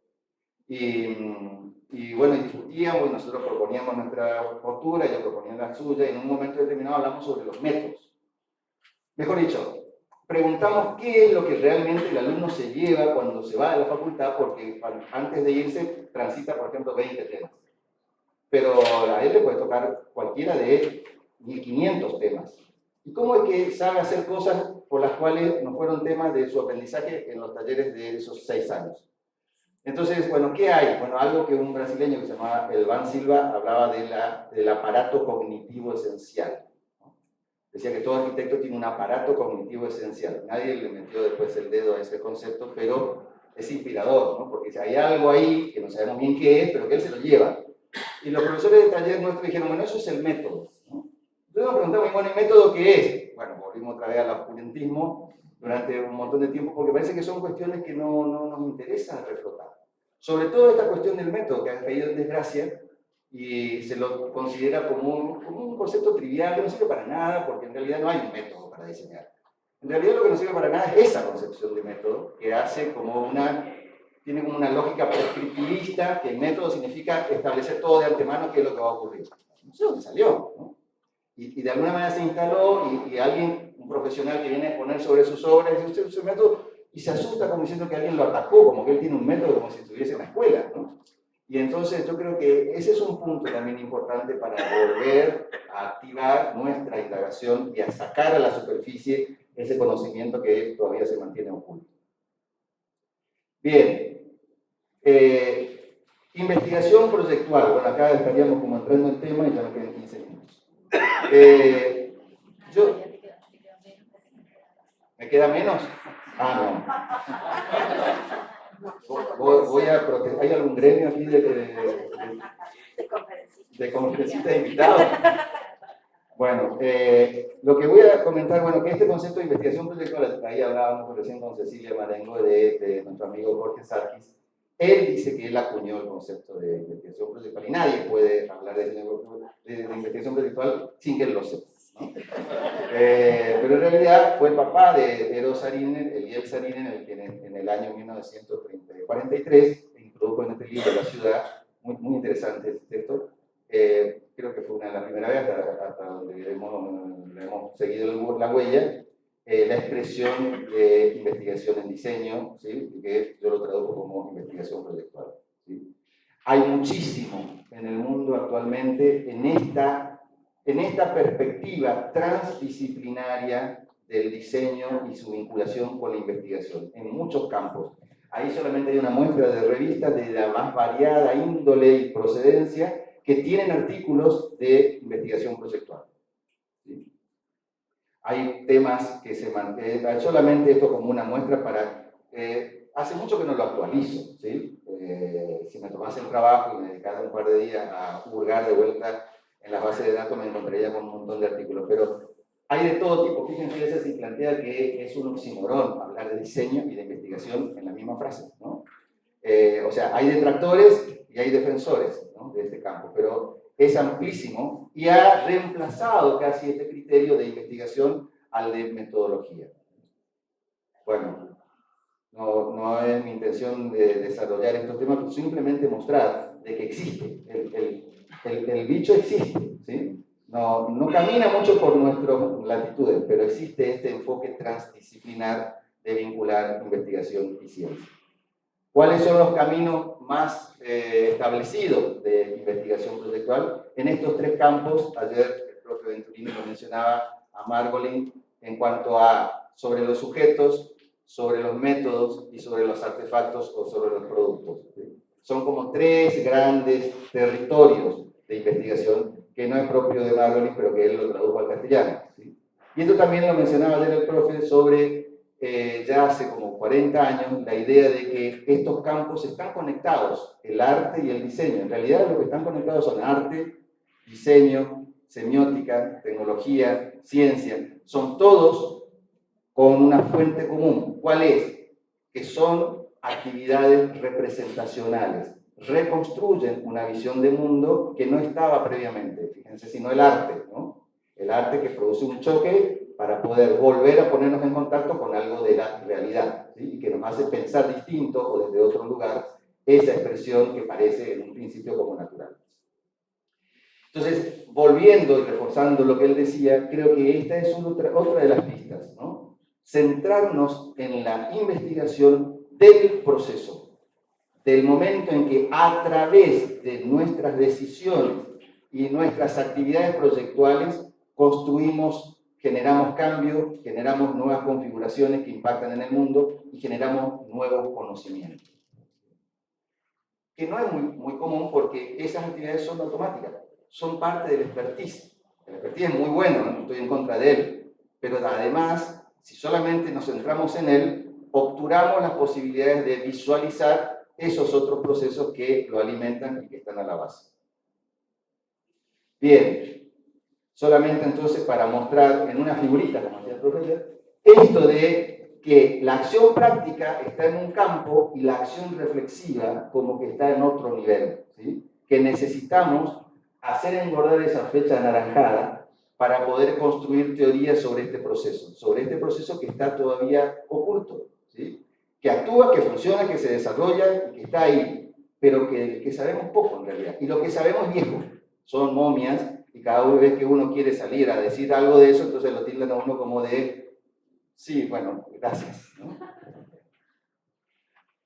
Y bueno, discutíamos, y nosotros proponíamos nuestra postura, ellos proponían la suya, y en un momento determinado hablamos sobre los métodos. Mejor dicho, preguntamos qué es lo que realmente el alumno se lleva cuando se va de la facultad, porque antes de irse transita, por ejemplo, 20 temas. Pero a él le puede tocar cualquiera de 1500 temas. ¿Y cómo es que sabe hacer cosas por las cuales no fueron temas de su aprendizaje en los talleres de esos 6 años? Entonces, bueno, ¿qué hay? Bueno, algo que un brasileño que se llamaba Elvan Silva hablaba del aparato cognitivo esencial, ¿no? Decía que todo arquitecto tiene un aparato cognitivo esencial. Nadie le metió después el dedo a ese concepto, pero es inspirador, ¿no? Porque hay algo ahí que no sabemos bien qué es, pero que él se lo lleva. Y los profesores de taller nuestros dijeron, bueno, eso es el método, ¿no? Entonces nos preguntamos, bueno, ¿el método qué es? Bueno, volvimos otra vez al oscurantismo durante un montón de tiempo, porque parece que son cuestiones que no nos interesa reflotar. Sobre todo esta cuestión del método, que ha caído en desgracia, y se lo considera como un concepto trivial, que no sirve para nada, porque en realidad no hay un método para diseñar. En realidad lo que no sirve para nada es esa concepción de método, que hace como tiene como una lógica prescriptivista, que el método significa establecer todo de antemano qué es lo que va a ocurrir. No sé dónde salió, ¿no? Y de alguna manera se instaló, y alguien, un profesional que viene a poner sobre sus obras, dice, usted usa el método, y se asusta como diciendo que alguien lo atacó, como que él tiene un método, como si estuviese en la escuela, ¿no? Y entonces yo creo que ese es un punto también importante para volver a activar nuestra indagación y a sacar a la superficie ese conocimiento que todavía se mantiene oculto. Bien. Investigación proyectual. Bueno, acá estaríamos como entrando en tema y ya me quedan 15 minutos. ¿Me queda menos? Ah, Voy a protestar. ¿Hay algún gremio aquí de conferencistas invitados? Bueno, lo que voy a comentar, bueno, que este concepto de investigación proyectual, ahí hablábamos recién con Cecilia Marengo de nuestro amigo Jorge Sarkis, él dice que él acuñó el concepto de investigación proyectual y nadie puede hablar de investigación proyectual sin que él lo sepa, ¿no? Pero en realidad fue el papá de Eero Saarinen, Eliel Saarinen, quien en el año 1943 introdujo en este libro La ciudad, muy interesante este texto. Creo que fue una de las primeras veces hasta donde hemos seguido la huella, la expresión de investigación en diseño, ¿sí? Que yo lo traduzco como investigación proyectual, ¿sí? Hay muchísimo en el mundo actualmente en esta perspectiva transdisciplinaria del diseño y su vinculación con la investigación, en muchos campos. Ahí solamente hay una muestra de revistas de la más variada índole y procedencia que tienen artículos de investigación proyectual, ¿sí? Hay temas que se mantienen, solamente esto como una muestra para... hace mucho que no lo actualizo, ¿sí? Si me tomase el trabajo y me dedicara un par de días a hurgar de vuelta en las bases de datos, me encontraría con un montón de artículos, pero hay de todo tipo. Fíjense, ese se plantea que es un oxímoron hablar de diseño y de investigación en la misma frase, ¿no? O sea, hay detractores y hay defensores, ¿no?, de este campo, pero es amplísimo y ha reemplazado casi este criterio de investigación al de metodología. Bueno, no es mi intención de desarrollar estos temas, pero simplemente mostrar de que existe, el bicho existe, ¿sí? No camina mucho por nuestras latitudes, pero existe este enfoque transdisciplinar de vincular investigación y ciencia. ¿Cuáles son los caminos más establecidos de investigación proyectual? En estos tres campos, ayer el propio Venturini lo mencionaba a Margolin, en cuanto a sobre los sujetos, sobre los métodos y sobre los artefactos o sobre los productos, ¿sí? Son como tres grandes territorios de investigación que no es propio de Margolin, pero que él lo tradujo al castellano, ¿sí? Y esto también lo mencionaba ayer el profe sobre... ya hace como 40 años, la idea de que estos campos están conectados, el arte y el diseño. En realidad lo que están conectados son arte, diseño, semiótica, tecnología, ciencia. Son todos con una fuente común. ¿Cuál es? Que son actividades representacionales. Reconstruyen una visión de mundo que no estaba previamente. Fíjense, sino el arte, ¿no? El arte que produce un choque para poder volver a ponernos en contacto con algo de la realidad, ¿sí? Y que nos hace pensar distinto o desde otro lugar esa expresión que parece en un principio como natural. Entonces, volviendo y reforzando lo que él decía, creo que esta es otra de las pistas, ¿no? Centrarnos en la investigación del proceso, del momento en que a través de nuestras decisiones y nuestras actividades proyectuales construimos, generamos cambios, generamos nuevas configuraciones que impactan en el mundo y generamos nuevos conocimientos. Que no es muy común porque esas actividades son automáticas, son parte del expertise. El expertise es muy bueno, no estoy en contra de él, pero además, si solamente nos centramos en él, obturamos las posibilidades de visualizar esos otros procesos que lo alimentan y que están a la base. Bien, solamente entonces para mostrar en una figurita, como decía el profesor, esto de que la acción práctica está en un campo y la acción reflexiva como que está en otro nivel, ¿sí? Que necesitamos hacer engordar esa flecha anaranjada para poder construir teorías sobre este proceso que está todavía oculto, ¿sí? Que actúa, que funciona, que se desarrolla y que está ahí, pero que sabemos poco en realidad. Y lo que sabemos es viejo, son momias, y cada vez que uno quiere salir a decir algo de eso, entonces lo tildan a uno como de, sí, bueno, gracias, ¿no?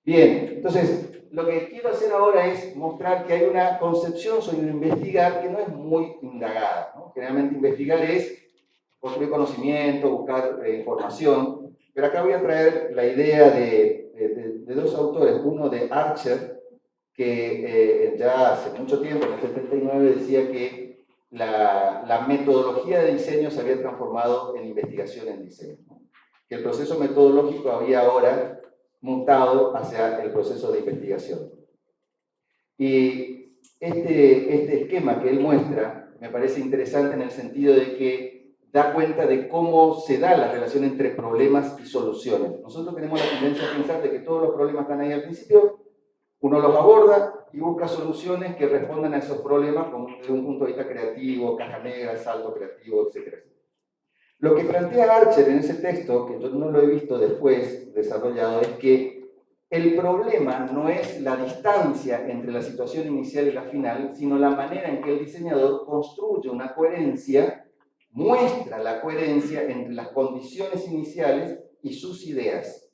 Bien, entonces, lo que quiero hacer ahora es mostrar que hay una concepción sobre investigar que no es muy indagada, ¿no? Generalmente investigar es construir conocimiento, buscar información, pero acá voy a traer la idea de dos autores, uno de Archer, que ya hace mucho tiempo, en el 79, decía que la metodología de diseño se había transformado en investigación en diseño, ¿no? Que el proceso metodológico había ahora mutado hacia el proceso de investigación. Y este esquema que él muestra me parece interesante en el sentido de que da cuenta de cómo se da la relación entre problemas y soluciones. Nosotros tenemos la tendencia a pensar de que todos los problemas están ahí al principio, uno los aborda y busca soluciones que respondan a esos problemas desde un punto de vista creativo, caja negra, salto creativo, etc. Lo que plantea Archer en ese texto, que yo no lo he visto después desarrollado, es que el problema no es la distancia entre la situación inicial y la final, sino la manera en que el diseñador construye una coherencia, muestra la coherencia entre las condiciones iniciales y sus ideas.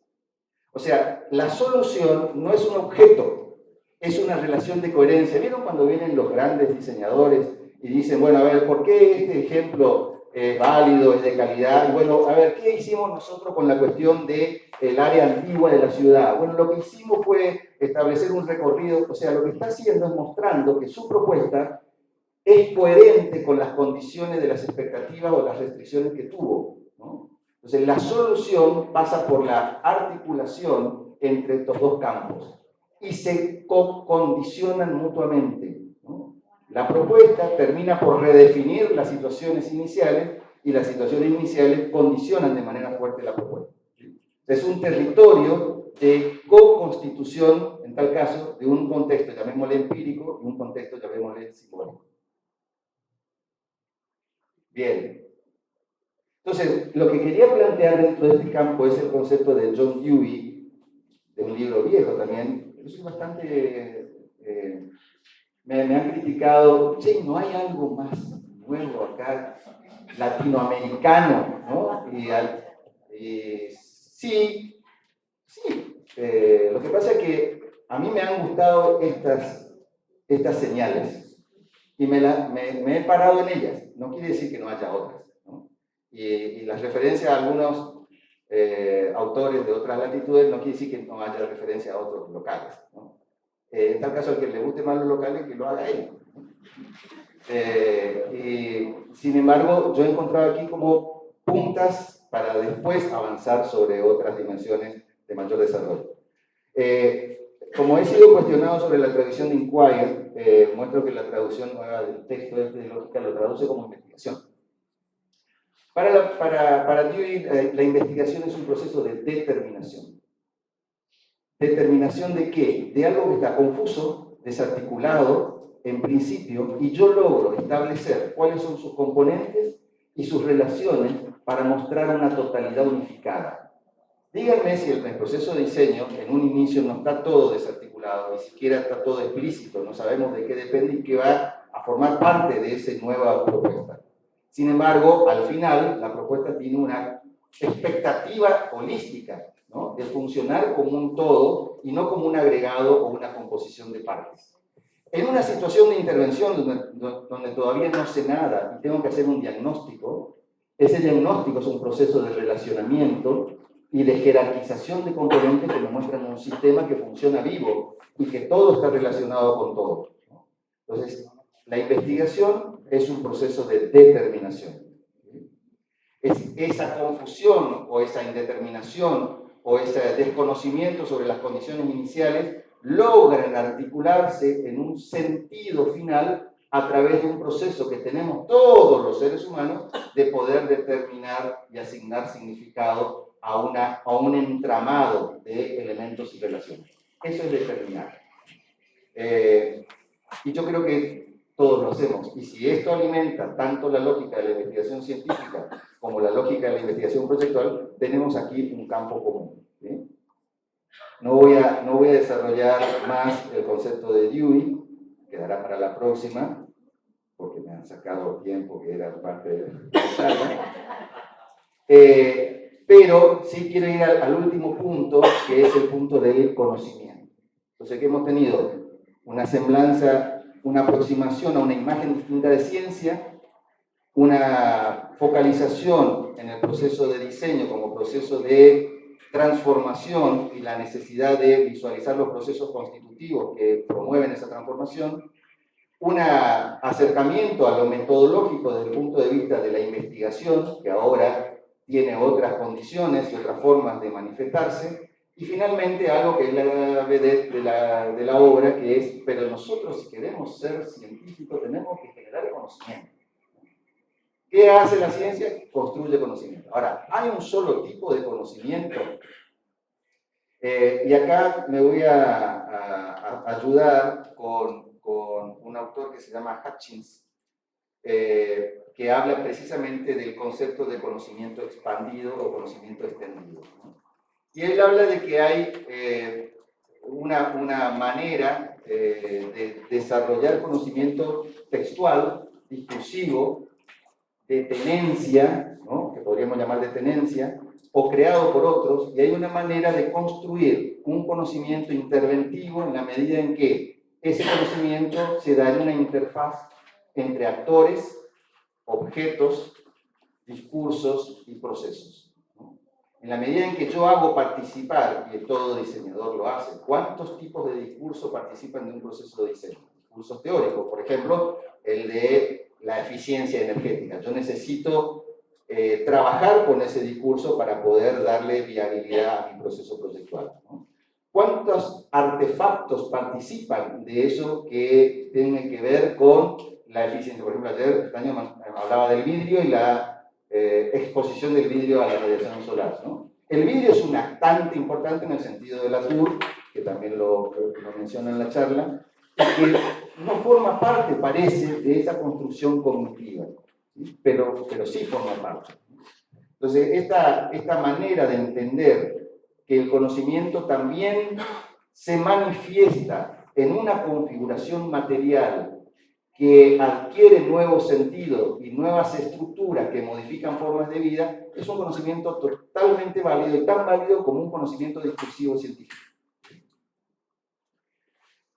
O sea, la solución no es un objeto, es una relación de coherencia. ¿Vieron cuando vienen los grandes diseñadores y dicen, bueno, a ver, ¿por qué este ejemplo es válido, es de calidad? Y bueno, a ver, ¿qué hicimos nosotros con la cuestión del área antigua de la ciudad? Bueno, lo que hicimos fue establecer un recorrido, o sea, lo que está haciendo es mostrando que su propuesta es coherente con las condiciones de las expectativas o las restricciones que tuvo, ¿no? Entonces, la solución pasa por la articulación entre estos dos campos y se condicionan mutuamente, ¿no? La propuesta termina por redefinir las situaciones iniciales y las situaciones iniciales condicionan de manera fuerte la propuesta. Es un territorio de co-constitución, en tal caso, de un contexto, llamémosle empírico, y un contexto, llamémosle simbólico. Bien. Entonces, lo que quería plantear dentro de este campo es el concepto de John Dewey, de un libro viejo también. Yo soy bastante... me han criticado, che, ¿no hay algo más nuevo acá, latinoamericano, ¿no? Sí. Lo que pasa es que a mí me han gustado estas señales y me he parado en ellas. No quiere decir que no haya otras, ¿no? Y las referencias a algunos autores de otras latitudes no quiere decir que no haya referencia a otros locales, ¿no? En tal caso, al que le guste más los locales, que lo haga él. Sin embargo, yo he encontrado aquí como puntas para después avanzar sobre otras dimensiones de mayor desarrollo. Como he sido cuestionado sobre la traducción de Inquire, muestro que la traducción nueva del texto de lógica lo traduce como investigación. Para Dewey, la investigación es un proceso de determinación. ¿Determinación de qué? De algo que está confuso, desarticulado, en principio, y yo logro establecer cuáles son sus componentes y sus relaciones para mostrar una totalidad unificada. Díganme si el proceso de diseño en un inicio no está todo desarticulado, ni siquiera está todo explícito, no sabemos de qué depende y qué va a formar parte de esa nueva propuesta. Sin embargo, al final, la propuesta tiene una expectativa holística, ¿no? De funcionar como un todo y no como un agregado o una composición de partes. En una situación de intervención donde todavía no sé nada y tengo que hacer un diagnóstico, ese diagnóstico es un proceso de relacionamiento y de jerarquización de componentes que nos muestran un sistema que funciona vivo y que todo está relacionado con todo, ¿no? Entonces, la investigación es un proceso de determinación. Esa confusión o esa indeterminación o ese desconocimiento sobre las condiciones iniciales logran articularse en un sentido final a través de un proceso que tenemos todos los seres humanos de poder determinar y asignar significado a un entramado de elementos y relaciones. Eso es determinar. Y yo creo que todos lo hacemos. Y si esto alimenta tanto la lógica de la investigación científica como la lógica de la investigación proyectual, tenemos aquí un campo común, ¿sí? No voy a desarrollar más el concepto de Dewey, quedará para la próxima, porque me han sacado tiempo que era parte de la charla. Pero sí quiero ir al último punto, que es el punto del conocimiento. Entonces, ¿qué hemos tenido? Una semblanza, una aproximación a una imagen distinta de ciencia, una focalización en el proceso de diseño como proceso de transformación y la necesidad de visualizar los procesos constitutivos que promueven esa transformación, un acercamiento a lo metodológico desde el punto de vista de la investigación, que ahora tiene otras condiciones y otras formas de manifestarse, Y finalmente algo que es la vedette de la obra, que es, pero nosotros si queremos ser científicos tenemos que generar conocimiento. ¿Qué hace la ciencia? Construye conocimiento. Ahora, hay un solo tipo de conocimiento. Y acá me voy a ayudar con un autor que se llama Hutchins, que habla precisamente del concepto de conocimiento expandido o conocimiento extendido, ¿no? Y él habla de que hay una manera de desarrollar conocimiento textual, discursivo, de tenencia, ¿no? Que podríamos llamar de tenencia, o creado por otros, y hay una manera de construir un conocimiento interventivo en la medida en que ese conocimiento se da en una interfaz entre actores, objetos, discursos y procesos, ¿no? En la medida en que yo hago participar, y todo diseñador lo hace, ¿cuántos tipos de discurso participan de un proceso de diseño? Discursos teóricos, por ejemplo, el de la eficiencia energética. Yo necesito trabajar con ese discurso para poder darle viabilidad a mi proceso proyectual, ¿no? ¿Cuántos artefactos participan de eso que tienen que ver con la eficiencia? Por ejemplo, ayer este año hablaba del vidrio y la exposición del vidrio a la radiación solar, ¿no? El vidrio es un actante importante en el sentido de Latour, que también lo menciona en la charla, que no forma parte, parece, de esa construcción cognitiva, ¿sí? Pero sí forma parte. Entonces, esta manera de entender que el conocimiento también se manifiesta en una configuración material que adquiere nuevos sentidos y nuevas estructuras que modifican formas de vida, es un conocimiento totalmente válido y tan válido como un conocimiento discursivo científico.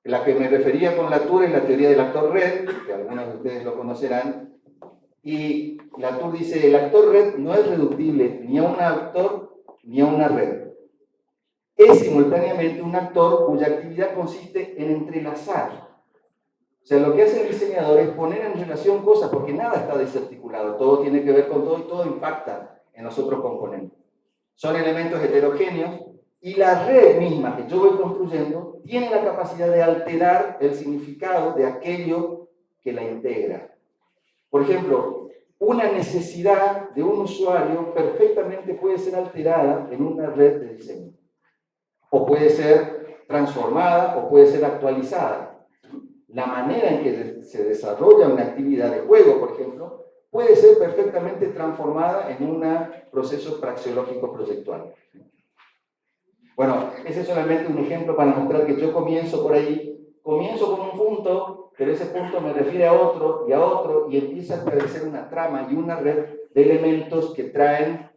La que me refería con Latour es la teoría del actor red, que algunos de ustedes lo conocerán, y Latour dice, el actor red no es reductible ni a un actor ni a una red. Es simultáneamente un actor cuya actividad consiste en entrelazar. O sea, lo que hace el diseñador es poner en relación cosas, porque nada está desarticulado, todo tiene que ver con todo y todo impacta en los otros componentes. Son elementos heterogéneos y la red misma que yo voy construyendo tiene la capacidad de alterar el significado de aquello que la integra. Por ejemplo, una necesidad de un usuario perfectamente puede ser alterada en una red de diseño. O puede ser transformada o puede ser actualizada. La manera en que se desarrolla una actividad de juego, por ejemplo, puede ser perfectamente transformada en un proceso praxeológico proyectual. Bueno, ese es solamente un ejemplo para mostrar que yo comienzo por ahí, comienzo con un punto, pero ese punto me refiere a otro, y empieza a establecer una trama y una red de elementos que traen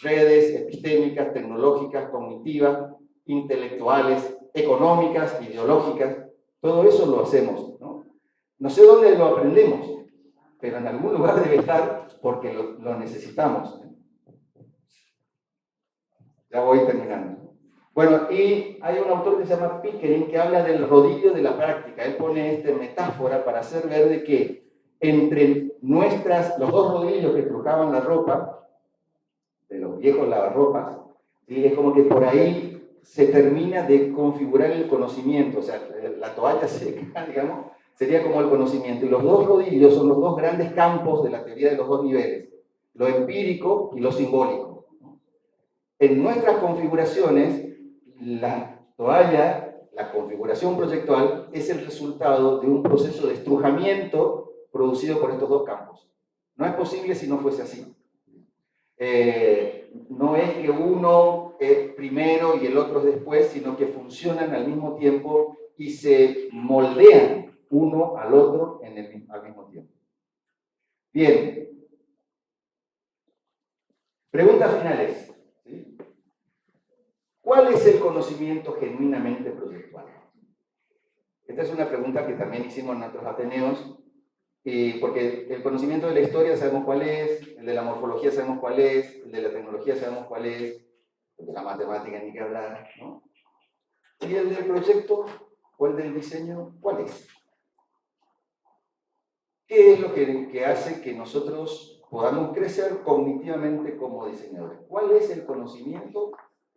redes epistémicas, tecnológicas, cognitivas, intelectuales, económicas, ideológicas. Todo eso lo hacemos, ¿no? No sé dónde lo aprendemos, pero en algún lugar debe estar porque lo necesitamos. Ya voy terminando. Bueno, y hay un autor que se llama Pickering que habla del rodillo de la práctica. Él pone esta metáfora para hacer ver de que entre los dos rodillos que estrujaban la ropa, de los viejos lavarropas, ¿sí? Es como que por ahí se termina de configurar el conocimiento, o sea, la toalla seca, digamos, sería como el conocimiento. Y los dos rodillos son los dos grandes campos de la teoría de los dos niveles, lo empírico y lo simbólico. En nuestras configuraciones, la toalla, la configuración proyectual, es el resultado de un proceso de estrujamiento producido por estos dos campos. No es posible si no fuese así. No es que uno es primero y el otro es después, sino que funcionan al mismo tiempo y se moldean uno al otro al mismo tiempo. Bien. Preguntas finales, ¿sí? ¿Cuál es el conocimiento genuinamente proyectual? Esta es una pregunta que también hicimos en nuestros Ateneos. Porque el conocimiento de la historia sabemos cuál es, el de la morfología sabemos cuál es, el de la tecnología sabemos cuál es, el de la matemática ni que hablar, ¿no? Y el del proyecto o el del diseño, ¿cuál es? ¿Qué es lo que hace que nosotros podamos crecer cognitivamente como diseñadores? ¿Cuál es el conocimiento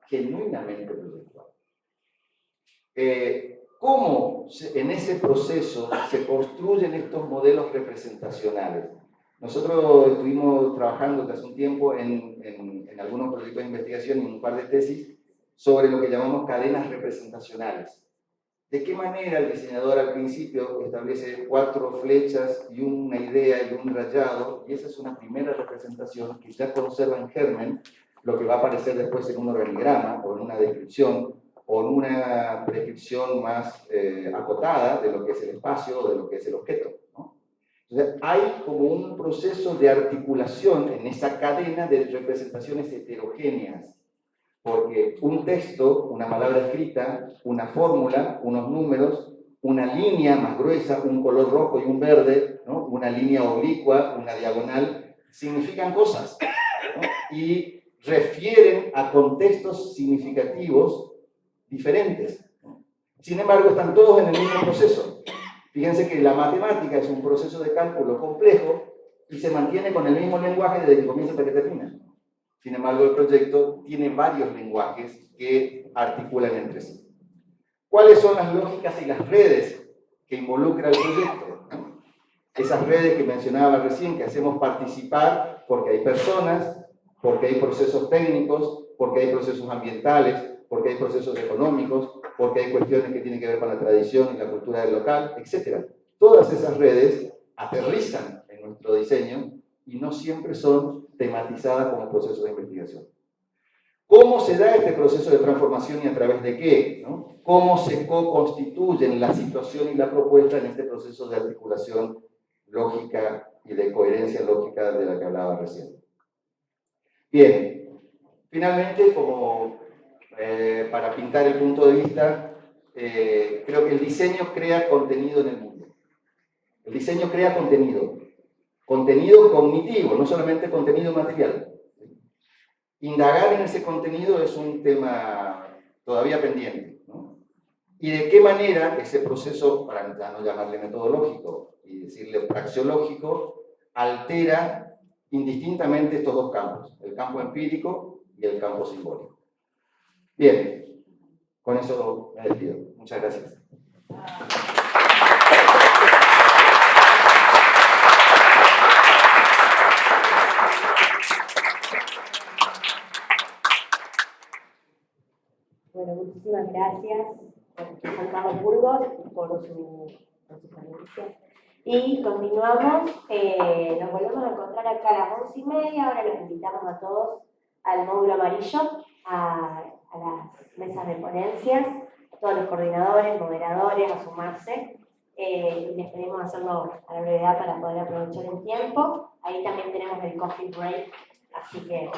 genuinamente proyectual. ¿Cómo en ese proceso se construyen estos modelos representacionales? Nosotros estuvimos trabajando hace un tiempo en algunos proyectos de investigación y en un par de tesis sobre lo que llamamos cadenas representacionales. ¿De qué manera el diseñador al principio establece 4 flechas y una idea y un rayado? Y esa es una primera representación que ya conserva en germen lo que va a aparecer después en un organigrama o en una descripción o en una prescripción más acotada de lo que es el espacio o de lo que es el objeto, ¿no? Entonces, hay como un proceso de articulación en esa cadena de representaciones heterogéneas. Porque un texto, una palabra escrita, una fórmula, unos números, una línea más gruesa, un color rojo y un verde, ¿no? Una línea oblicua, una diagonal, significan cosas, ¿no? Y refieren a contextos significativos diferentes, ¿no? Sin embargo, están todos en el mismo proceso. Fíjense que la matemática es un proceso de cálculo complejo y se mantiene con el mismo lenguaje desde que comienza hasta que termina. Sin embargo, el proyecto tiene varios lenguajes que articulan entre sí. ¿Cuáles son las lógicas y las redes que involucra el proyecto? Esas redes que mencionaba recién, que hacemos participar porque hay personas, porque hay procesos técnicos, porque hay procesos ambientales, porque hay procesos económicos, porque hay cuestiones que tienen que ver con la tradición y la cultura del local, etc. Todas esas redes aterrizan en nuestro diseño y no siempre son tematizadas como procesos de investigación. ¿Cómo se da este proceso de transformación y a través de qué, ¿no? ¿Cómo se co-constituyen la situación y la propuesta en este proceso de articulación lógica y de coherencia lógica de la que hablaba recién? Bien, finalmente, como para pintar el punto de vista, creo que el diseño crea contenido en el mundo. El diseño crea contenido cognitivo, no solamente contenido material. Indagar en ese contenido es un tema todavía pendiente, ¿no? Y de qué manera ese proceso, para ya no llamarle metodológico y decirle praxeológico, altera indistintamente estos dos campos, el campo empírico y el campo simbólico. Bien, con eso me despido. Muchas gracias. Bueno, muchísimas gracias a Juan Carlos Burgos por su ponencia. Y continuamos, nos volvemos a encontrar acá a las 11:30. Ahora los invitamos a todos al módulo amarillo, a las mesas de ponencias, a todos los coordinadores, moderadores, a sumarse. Les pedimos hacerlo a la brevedad para poder aprovechar el tiempo. Ahí también tenemos el coffee break, así que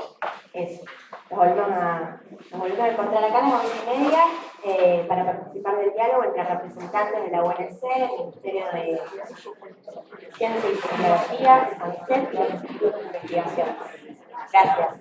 eso. Nos volvemos a encontrar acá a las 11:30 para participar del diálogo entre representantes de la UNC, el Ministerio de Ciencia y Tecnología, ANSET y los Institutos de Investigación. Gracias.